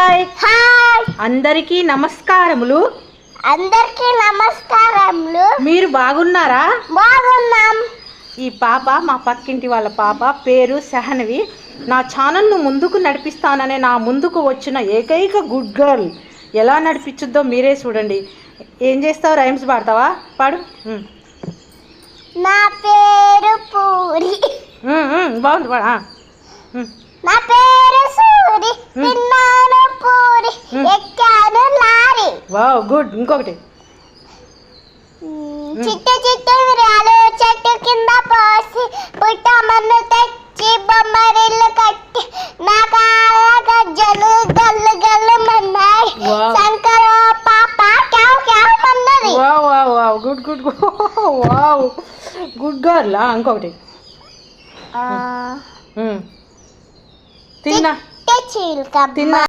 Hi hi అందరికీ నమస్కారములు. మీరు బాగున్నారా? బాగున్నాం. ఈ పాప మా పక్కింటి వాళ్ళ పాప, పేరు సహనవి. నా ఛానల్ను ముందుకు నడిపిస్తాననే నా ముందుకు వచ్చిన ఏకైక గుడ్ గర్ల్. ఎలా నడిపించుద్దో మీరే చూడండి. ఏం చేస్తావు? రైమ్స్ పాడతావా? పాడు. నా పేరు పూరి. బాగుంది పాడు. నా పేరు సూరి. తిన్నాను పూరి, ఎక్కాను లారీ. Wow, good. ఇంకొకటి. చిట్టు చిట్టు విరాలు చెట్టు కింద పోసి పుట్టమన్ను తెచ్చి బొమ్మరిల్లు కట్టి నా కాళ్ళ గజ్జలు గల్లు గల్లు మన్నాయి. శంకర పాప క్యావ్ క్యావ్ మన్నది. Wow wow wow, good good wow, good girl. ఇంకొకటి. తిన్నా చిలుక తిన్నా